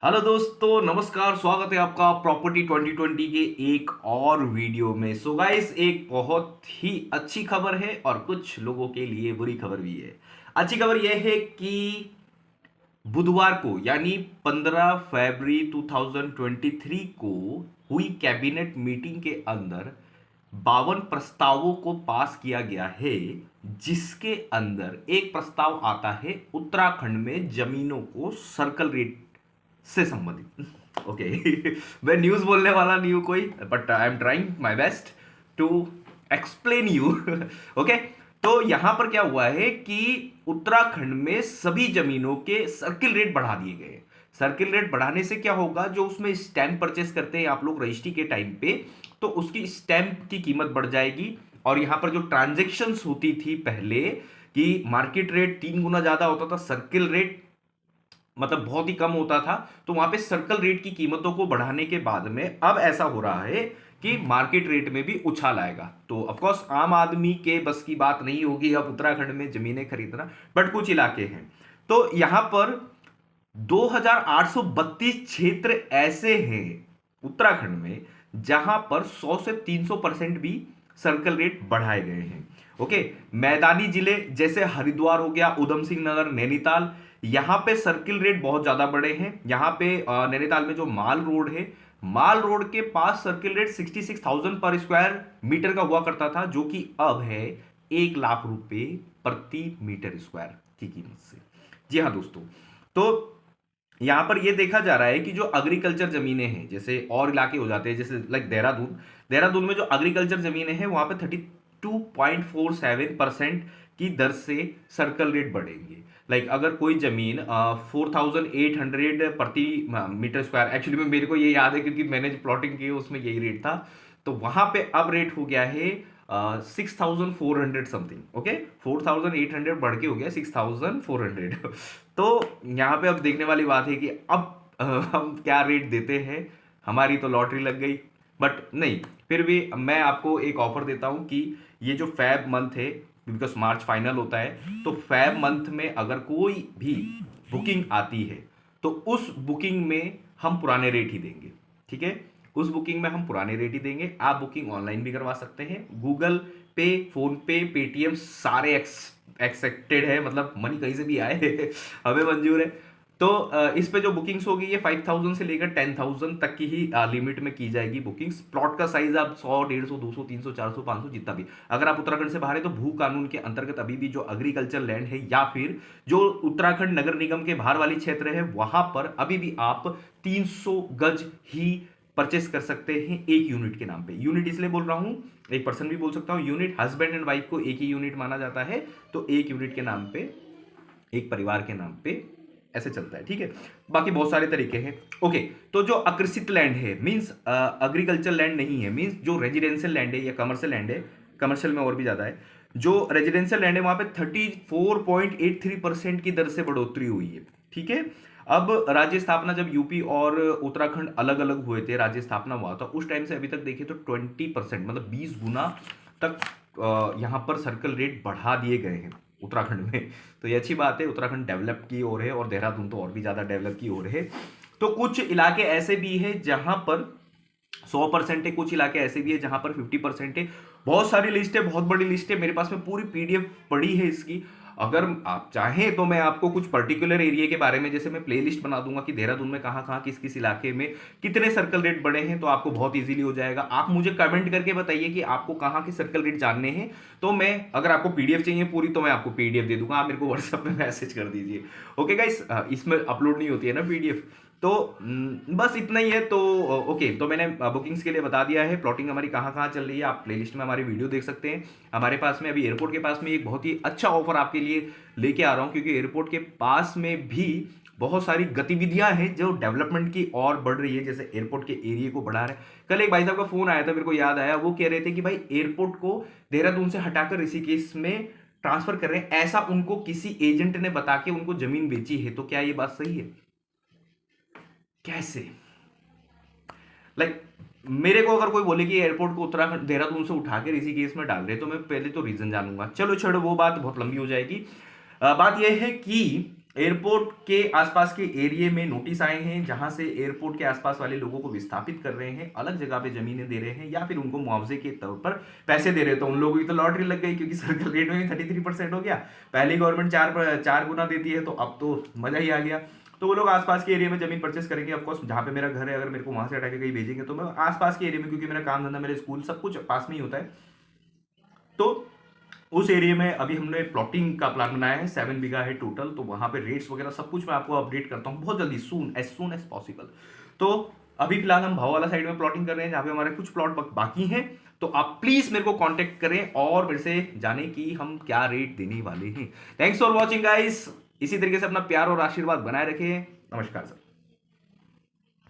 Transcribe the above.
Hello दोस्तों, नमस्कार। स्वागत है आपका प्रॉपर्टी 2020 के एक और वीडियो में। सो गाइस, एक बहुत ही अच्छी खबर है और कुछ लोगों के लिए बुरी खबर भी है। अच्छी खबर यह है कि बुधवार को यानी 15 फरवरी 2023 को हुई कैबिनेट मीटिंग के अंदर 52 प्रस्तावों को पास किया गया है, जिसके अंदर एक प्रस्ताव आता है उत्तराखंड में जमीनों को सर्कल रेट से संबंधित। ओके मैं न्यूज बोलने वाला नहीं हूं कोई, but I am trying my best to explain you. Okay, तो यहां पर क्या हुआ है कि उत्तराखंड में सभी जमीनों के सर्किल रेट बढ़ा दिए गए। सर्किल रेट बढ़ाने से क्या होगा, जो उसमें स्टैंप परचेस करते हैं आप लोग रजिस्ट्री के टाइम पे, तो उसकी स्टैंप की कीमत बढ़ जाएगी। और यहां पर जो ट्रांजेक्शन्स होती थी पहले, कि मार्केट रेट 3 गुना ज्यादा होता था, सर्किल रेट मतलब बहुत ही कम होता था, तो वहां पे सर्कल रेट की कीमतों को बढ़ाने के बाद में अब ऐसा हो रहा है कि मार्केट रेट में भी उछाल आएगा। तो ऑफ कोर्स आम आदमी के बस की बात नहीं होगी अब उत्तराखंड में जमीनें खरीदना, बट कुछ इलाके हैं। तो यहां पर 2832 क्षेत्र ऐसे हैं उत्तराखंड में जहां पर 100 से 300% भी सर्कल रेट बढ़ाए गए हैं। ओके, मैदानी जिले जैसे हरिद्वार हो गया, उधम सिंह नगर, नैनीताल, यहां पे सर्किल रेट बहुत ज्यादा बढ़े हैं। यहां पे नैनीताल में जो माल रोड है, माल रोड के पास सर्किल रेट 66,000 पर स्क्वायर मीटर का हुआ करता था, जो कि अब है 1 लाख रुपए प्रति मीटर स्क्वायर की कीमत से। जी हाँ दोस्तों, तो यहां पर यह देखा जा रहा है कि जो एग्रीकल्चर जमीनें हैं, जैसे और इलाके हो जाते हैं जैसे लाइक देहरादून, देहरादून में जो एग्रीकल्चर जमीनें हैं वहां पे 32.47% की दर से सर्कल रेट बढ़ेंगे। लाइक अगर कोई जमीन 4,800 प्रति मीटर स्क्वायर, एक्चुअली में मेरे को ये याद है क्योंकि मैंने जो प्लॉटिंग की उसमें यही रेट था, तो वहां पे अब रेट हो गया है 6,400 समथिंग। ओके, 4,800 बढ़ के हो गया 6,400। तो यहाँ पे अब देखने वाली बात है कि अब हम क्या रेट देते हैं। हमारी तो लॉटरी लग गई, बट नहीं, फिर भी मैं आपको एक ऑफर देता हूं कि ये जो फैब मंथ है, बिकॉज मार्च फाइनल होता है, तो फैब मंथ में अगर कोई भी बुकिंग आती है तो उस बुकिंग में हम पुराने रेट ही देंगे। ठीक है, उस बुकिंग में हम पुराने रेट ही देंगे। आप बुकिंग ऑनलाइन भी करवा सकते हैं, गूगल पे, फोन पे, पेटीएम सारे एक्सेप्टेड है, मतलब मनी कहीं से भी आए हमें मंजूर है। तो इस पे जो बुकिंग्स होगी ये 5,000 से लेकर 10,000 तक की ही लिमिट में की जाएगी बुकिंग्स। प्लॉट का साइज आप 100, 150, 200, 300, 400, 500 जितना भी, अगर आप उत्तराखंड से बाहर है तो भू कानून के अंतर्गत अभी भी जो एग्रीकल्चर लैंड है या फिर जो उत्तराखंड नगर निगम के बाहर वाली क्षेत्र है वहां पर अभी भी आप 300 गज ही परचेस कर सकते हैं एक यूनिट के नाम पे। यूनिट इसलिए बोल रहा हूं, एक पर्सन भी बोल सकता हूं यूनिट, हस्बैंड एंड वाइफ को एक ही यूनिट माना जाता है, तो एक यूनिट के नाम पे, एक परिवार के नाम पे ऐसे चलता है। ठीक है, बाकी बहुत सारे तरीके हैं। ओके, तो जो आकर्षित लैंड है मींस एग्रीकल्चर लैंड नहीं है, मींस जो रेजिडेंशियल लैंड है या कमर्शियल लैंड है, कमर्शियल में और भी ज्यादा है, जो रेजिडेंशियल लैंड है वहां पे 34.83% की दर से बढ़ोतरी हुई है। ठीक है, अब राज्य स्थापना जब यूपी और उत्तराखंड अलग अलग हुए थे, राज्य स्थापना हुआ था, उस टाइम से अभी तक देखें तो 20% मतलब 20 गुना तक यहां पर सर्कल रेट बढ़ा दिए गए हैं उत्तराखंड में। तो ये अच्छी बात है, उत्तराखंड डेवलप की ओर है और देहरादून तो और भी ज्यादा डेवलप की ओर है। तो कुछ इलाके ऐसे भी हैं जहां पर 100% है, कुछ इलाके ऐसे भी है जहां पर 50% है। बहुत सारी लिस्ट है, बहुत बड़ी लिस्ट है, मेरे पास में पूरी पीडीएफ पड़ी है इसकी। अगर आप चाहें तो मैं आपको कुछ पर्टिकुलर एरिया के बारे में, जैसे मैं प्लेलिस्ट बना दूंगा कि देहरादून में कहां कहां किस किस इलाके में कितने सर्कल रेट बढ़े हैं, तो आपको बहुत इजीली हो जाएगा। आप मुझे कमेंट करके बताइए कि आपको कहां के सर्कल रेट जानने हैं, तो मैं, अगर आपको पीडीएफ चाहिए पूरी तो मैं आपको पीडीएफ दे दूंगा, आप मेरे को व्हाट्सएप में मैसेज कर दीजिए। ओके गाइस, इसमें अपलोड नहीं होती है ना पीडीएफ, तो बस इतना ही है। तो ओके, तो मैंने बुकिंग्स के लिए बता दिया है, प्लॉटिंग हमारी कहाँ कहाँ चल रही है, आप प्लेलिस्ट में हमारी वीडियो देख सकते हैं। हमारे पास में अभी एयरपोर्ट के पास में एक बहुत ही अच्छा ऑफर आपके लिए लेके आ रहा हूँ, क्योंकि एयरपोर्ट के पास में भी बहुत सारी गतिविधियां हैं जो डेवलपमेंट की और बढ़ रही है, जैसे एयरपोर्ट के एरिया को बढ़ा रहे हैं। कल एक भाई साहब का फोन आया था, मेरे को याद आया, वो कह रहे थे कि भाई एयरपोर्ट को देहरादून से हटाकर ऋषिकेश में ट्रांसफर कर रहे हैं, ऐसा उनको किसी एजेंट ने बता के उनको जमीन बेची है। तो क्या ये बात सही है? कैसे? लाइक मेरे को अगर कोई बोले कि एयरपोर्ट को उत्तराखंड देहरादून से उठा के ऋषिकेश में डाल रहे, तो मैं पहले तो रीजन जानूंगा। चलो छोड़ो, वो बात बहुत लंबी हो जाएगी। बात यह है कि एयरपोर्ट के आसपास के एरिया में नोटिस आए हैं, जहां से एयरपोर्ट के आसपास वाले लोगों को विस्थापित कर रहे हैं, अलग जगह पे जमीनें दे रहे हैं या फिर उनको मुआवजे के तौर पर पैसे दे रहे हैं। तो उन लोगों की तो लॉटरी लग गई, क्योंकि सर्कल रेट में 33% हो गया। पहले गवर्नमेंट चार गुना देती है, तो अब तो मजा ही आ गया। तो वो लोग आसपास के एरिया में जमीन परचेस करेंगे। ऑफकोर्स जहाँ पे मेरा घर है, अगर मेरे को वहां से हटा के कहीं भेजेंगे तो मैं आसपास के एरिया में, क्योंकि मेरा काम धंधा, मेरे स्कूल सब कुछ पास में ही होता है, तो उस एरिया में अभी हमने प्लॉटिंग का प्लान बनाया है। 7 बीघा है टोटल। तो वहां पे रेट्स वगैरह सब कुछ मैं आपको अपडेट करता हूँ बहुत जल्दी, सून एज पॉसिबल। तो अभी फिलहाल हम भाव वाला साइड में प्लॉटिंग कर रहे हैं, जहां पे हमारे कुछ प्लॉट बाकी हैं। तो आप प्लीज मेरे को कांटेक्ट करें और मेरे से जाने कि हम क्या रेट देने वाले हैं। Thanks for watching guys. इसी तरीके से अपना प्यार और आशीर्वाद बनाए रखें। नमस्कार सर।